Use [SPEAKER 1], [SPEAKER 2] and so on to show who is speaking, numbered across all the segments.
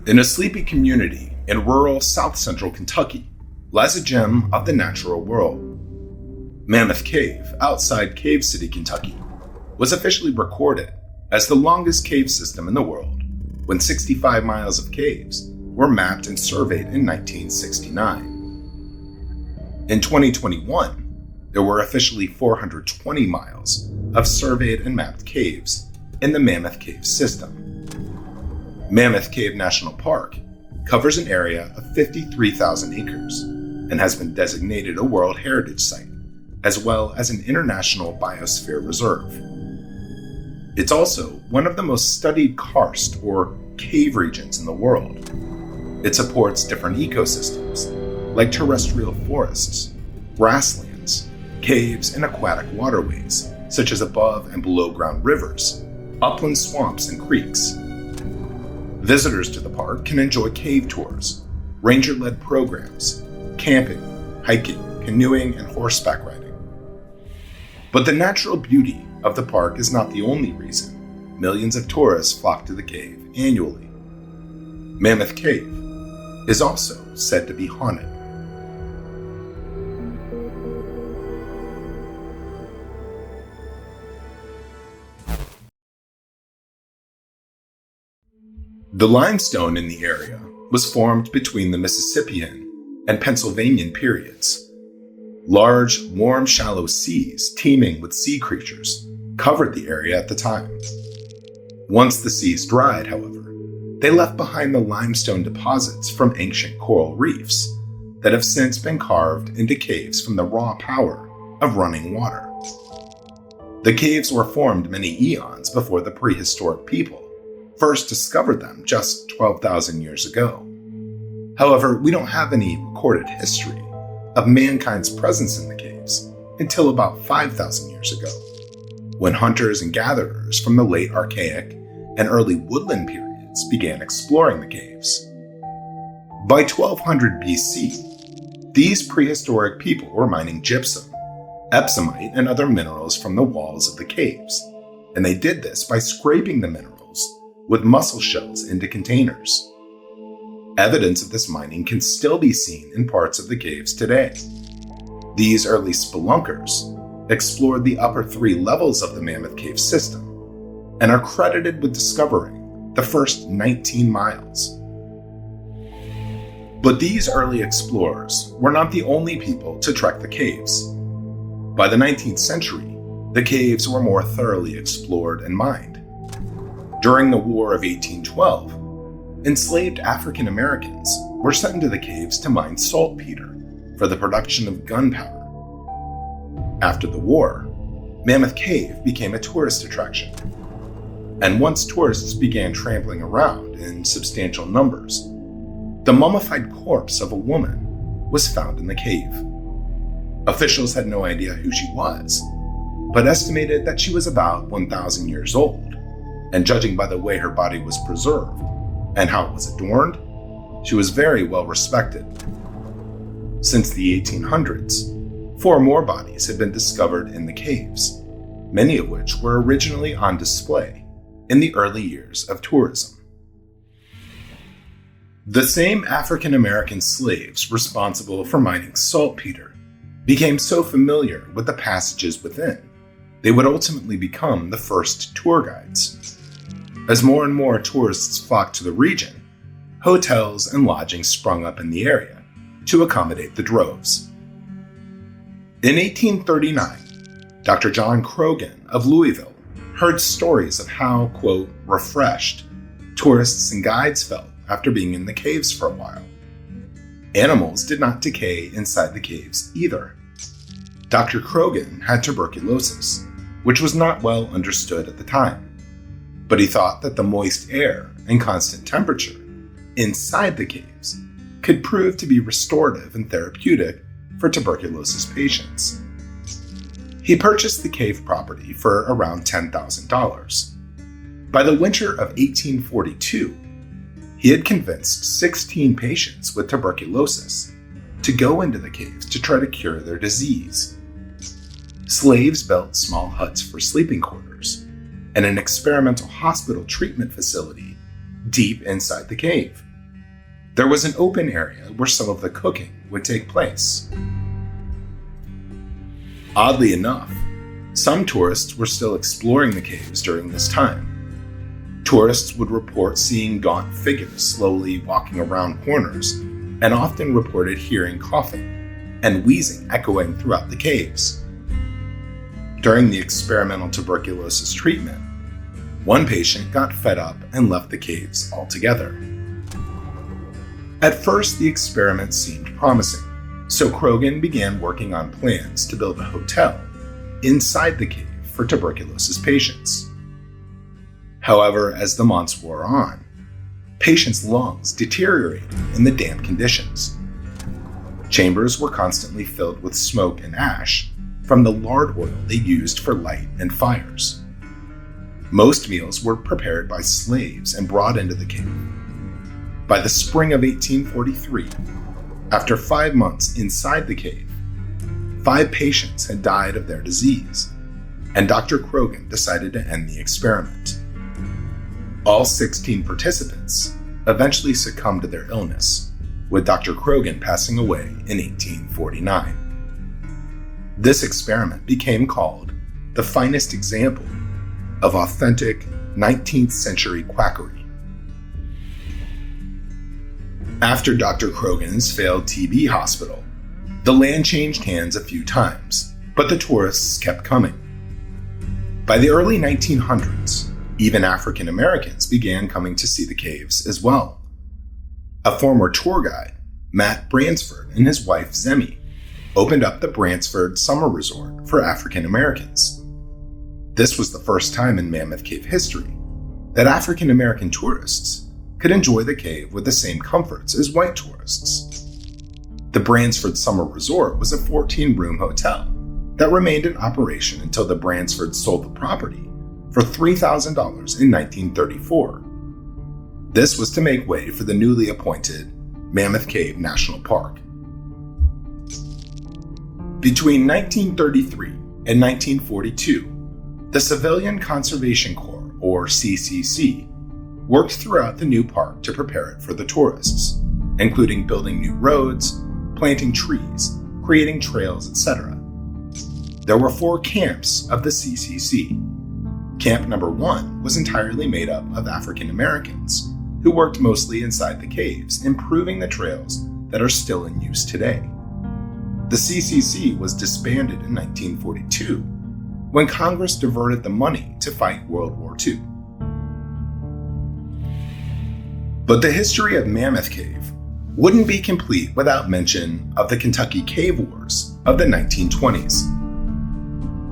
[SPEAKER 1] In a sleepy community in rural south-central Kentucky lies a gem of the natural world. Mammoth Cave, outside Cave City, Kentucky, was officially recorded as the longest cave system in the world when 65 miles of caves were mapped and surveyed in 1969. In 2021, there were officially 420 miles of surveyed and mapped caves in the Mammoth Cave system. Mammoth Cave National Park covers an area of 53,000 acres and has been designated a World Heritage Site, as well as an International Biosphere Reserve. It's also one of the most studied karst, or cave regions, in the world. It supports different ecosystems, like terrestrial forests, grasslands, caves, and aquatic waterways, such as above and below ground rivers, upland swamps, and creeks. Visitors to the park can enjoy cave tours, ranger-led programs, camping, hiking, canoeing, and horseback riding. But the natural beauty of the park is not the only reason millions of tourists flock to the cave annually. Mammoth Cave is also said to be haunted. The limestone in the area was formed between the Mississippian and Pennsylvanian periods. Large, warm, shallow seas teeming with sea creatures covered the area at the time. Once the seas dried, however, they left behind the limestone deposits from ancient coral reefs that have since been carved into caves from the raw power of running water. The caves were formed many eons before the prehistoric people first discovered them just 12,000 years ago. However, we don't have any recorded history of mankind's presence in the caves until about 5,000 years ago, when hunters and gatherers from the late Archaic and early woodland periods began exploring the caves. By 1200 BC, these prehistoric people were mining gypsum, epsomite, and other minerals from the walls of the caves, and they did this by scraping the minerals with mussel shells into containers. Evidence of this mining can still be seen in parts of the caves today. These early spelunkers explored the upper 3 levels of the Mammoth Cave system and are credited with discovering the first 19 miles. But these early explorers were not the only people to trek the caves. By the 19th century, the caves were more thoroughly explored and mined. During the War of 1812, enslaved African Americans were sent into the caves to mine saltpeter for the production of gunpowder. After the war, Mammoth Cave became a tourist attraction. And once tourists began trampling around in substantial numbers, the mummified corpse of a woman was found in the cave. Officials had no idea who she was, but estimated that she was about 1,000 years old. And judging by the way her body was preserved and how it was adorned, she was very well respected. Since the 1800s, 4 more bodies had been discovered in the caves, many of which were originally on display in the early years of tourism. The same African American slaves responsible for mining saltpeter became so familiar with the passages within, they would ultimately become the first tour guides. As more and more tourists flocked to the region, hotels and lodging sprung up in the area to accommodate the droves. In 1839, Dr. John Croghan of Louisville heard stories of how, quote, refreshed tourists and guides felt after being in the caves for a while. Animals did not decay inside the caves either. Dr. Croghan had tuberculosis, which was not well understood at the time. But he thought that the moist air and constant temperature inside the caves could prove to be restorative and therapeutic for tuberculosis patients. He purchased the cave property for around $10,000. By the winter of 1842, he had convinced 16 patients with tuberculosis to go into the caves to try to cure their disease. Slaves built small huts for sleeping quarters and an experimental hospital treatment facility deep inside the cave. there was an open area where some of the cooking would take place. Oddly enough, some tourists were still exploring the caves during this time. Tourists would report seeing gaunt figures slowly walking around corners, and often reported hearing coughing and wheezing echoing throughout the caves. During the experimental tuberculosis treatment, one patient got fed up and left the caves altogether. At first, the experiment seemed promising, so Croghan began working on plans to build a hotel inside the cave for tuberculosis patients. However, as the months wore on, patients' lungs deteriorated in the damp conditions. Chambers were constantly filled with smoke and ash from the lard oil they used for light and fires. Most meals were prepared by slaves and brought into the cave. By the spring of 1843, after 5 months inside the cave, 5 patients had died of their disease, and Dr. Croghan decided to end the experiment. All 16 participants eventually succumbed to their illness, with Dr. Croghan passing away in 1849. This experiment became called the finest example of authentic 19th century quackery. After Dr. Croghan's failed TB hospital, the land changed hands a few times, but the tourists kept coming. By the early 1900s, even African Americans began coming to see the caves as well. A former tour guide, Matt Bransford, and his wife Zemi opened up the Bransford Summer Resort for African Americans. This was the first time in Mammoth Cave history that African American tourists could enjoy the cave with the same comforts as white tourists. The Bransford Summer Resort was a 14-room hotel that remained in operation until the Bransfords sold the property for $3,000 in 1934. This was to make way for the newly appointed Mammoth Cave National Park. Between 1933 and 1942, the Civilian Conservation Corps, or CCC, worked throughout the new park to prepare it for the tourists, including building new roads, planting trees, creating trails, etc. There were 4 camps of the CCC. Camp number 1 was entirely made up of African Americans who worked mostly inside the caves, improving the trails that are still in use today. The CCC was disbanded in 1942 when Congress diverted the money to fight World War II. But the history of Mammoth Cave wouldn't be complete without mention of the Kentucky Cave Wars of the 1920s.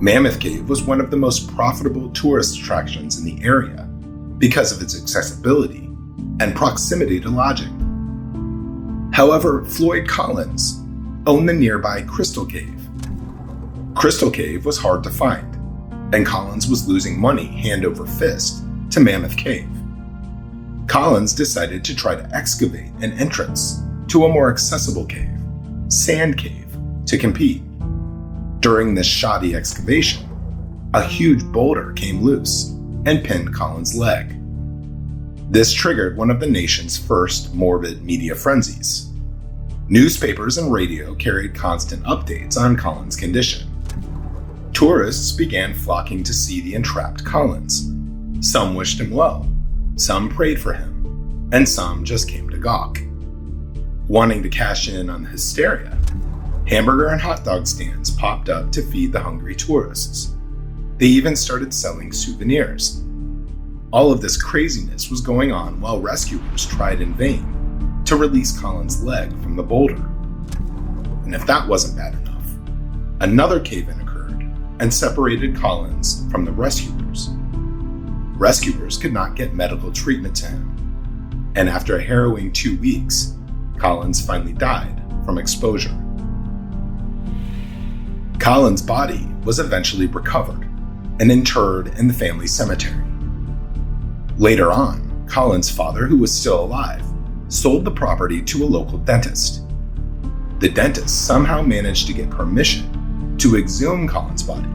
[SPEAKER 1] Mammoth Cave was one of the most profitable tourist attractions in the area because of its accessibility and proximity to lodging. However, Floyd Collins owned the nearby Crystal Cave. Crystal Cave was hard to find, and Collins was losing money hand over fist to Mammoth Cave. Collins decided to try to excavate an entrance to a more accessible cave, Sand Cave, to compete. During this shoddy excavation, a huge boulder came loose and pinned Collins' leg. This triggered one of the nation's first morbid media frenzies. Newspapers and radio carried constant updates on Collins' condition. Tourists began flocking to see the entrapped Collins. Some wished him well, some prayed for him, and some just came to gawk. Wanting to cash in on the hysteria, hamburger and hot dog stands popped up to feed the hungry tourists. They even started selling souvenirs. All of this craziness was going on while rescuers tried in vain to release Collins' leg from the boulder. And if that wasn't bad enough, another cave-in occurred and separated Collins from the rescuers. Rescuers could not get medical treatment to him, and after a harrowing 2 weeks, Collins finally died from exposure. Collins' body was eventually recovered and interred in the family cemetery. Later on, Collins' father, who was still alive, sold the property to a local dentist. The dentist somehow managed to get permission to exhume Collins' body.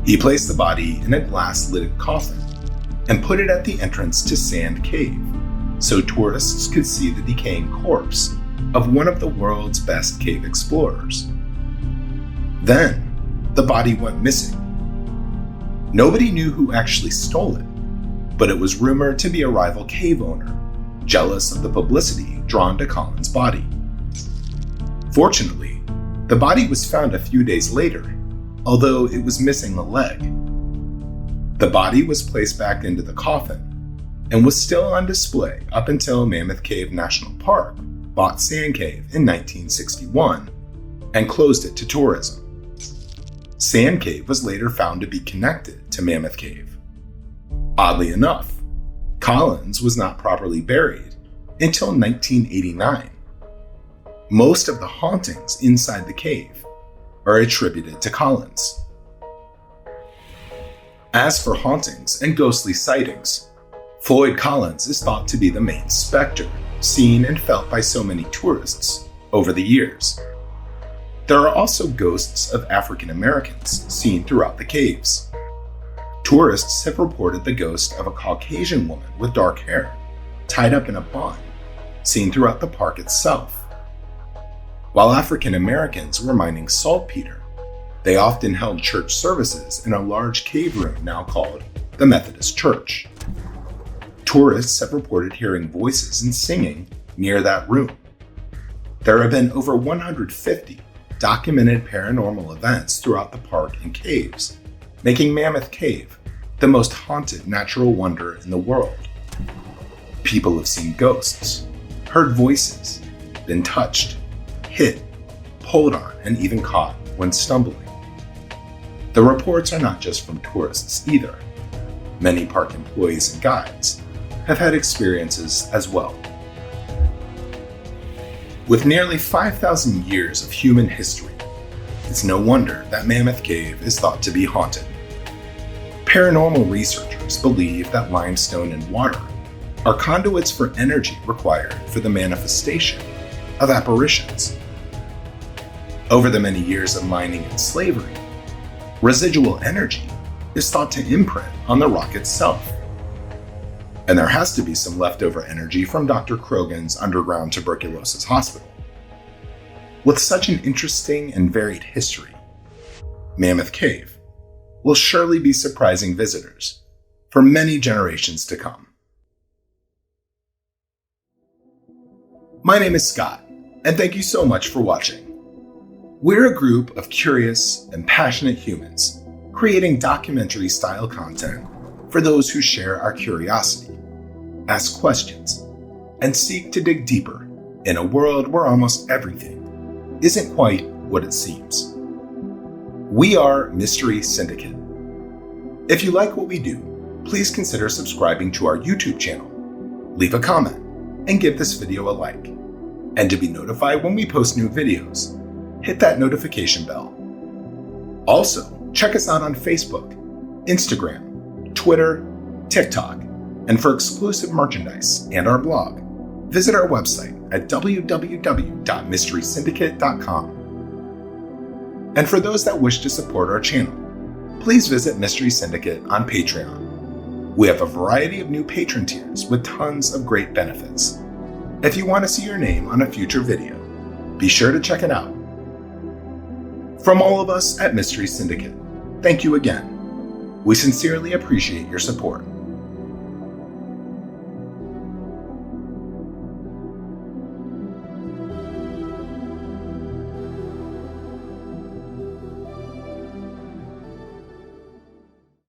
[SPEAKER 1] He placed the body in a glass-lidded coffin and put it at the entrance to Sand Cave so tourists could see the decaying corpse of one of the world's best cave explorers. Then, the body went missing. Nobody knew who actually stole it, but it was rumored to be a rival cave owner, jealous of the publicity drawn to Collins' body. Fortunately, the body was found a few days later, although it was missing a leg. The body was placed back into the coffin and was still on display up until Mammoth Cave National Park bought Sand Cave in 1961 and closed it to tourism. Sand Cave was later found to be connected to Mammoth Cave. Oddly enough, Collins was not properly buried until 1989. Most of the hauntings inside the cave are attributed to Collins. As for hauntings and ghostly sightings, Floyd Collins is thought to be the main specter seen and felt by so many tourists over the years. There are also ghosts of African Americans seen throughout the caves. Tourists have reported the ghost of a Caucasian woman with dark hair, tied up in a bun, seen throughout the park itself. While African Americans were mining saltpeter, they often held church services in a large cave room now called the Methodist Church. Tourists have reported hearing voices and singing near that room. There have been over 150 documented paranormal events throughout the park and caves, making Mammoth Cave the most haunted natural wonder in the world. People have seen ghosts, heard voices, been touched, hit, pulled on, and even caught when stumbling. The reports are not just from tourists either. Many park employees and guides have had experiences as well. With nearly 5,000 years of human history, it's no wonder that Mammoth Cave is thought to be haunted. Paranormal researchers believe that limestone and water are conduits for energy required for the manifestation of apparitions. Over the many years of mining and slavery, residual energy is thought to imprint on the rock itself. And there has to be some leftover energy from Dr. Krogan's underground tuberculosis hospital. With such an interesting and varied history, Mammoth Cave will surely be surprising visitors for many generations to come. My name is Scott, and thank you so much for watching. We're a group of curious and passionate humans creating documentary-style content for those who share our curiosity, ask questions, and seek to dig deeper in a world where almost everything isn't quite what it seems. We are Mystery Syndicate. If you like what we do, please consider subscribing to our YouTube channel, leave a comment, and give this video a like. And to be notified when we post new videos, hit that notification bell. Also, check us out on Facebook, Instagram, Twitter, TikTok, and for exclusive merchandise and our blog, visit our website at www.mysterysyndicate.com. And for those that wish to support our channel, please visit Mystery Syndicate on Patreon. We have a variety of new patron tiers with tons of great benefits. If you want to see your name on a future video, be sure to check it out. From all of us at Mystery Syndicate, thank you again. We sincerely appreciate your support.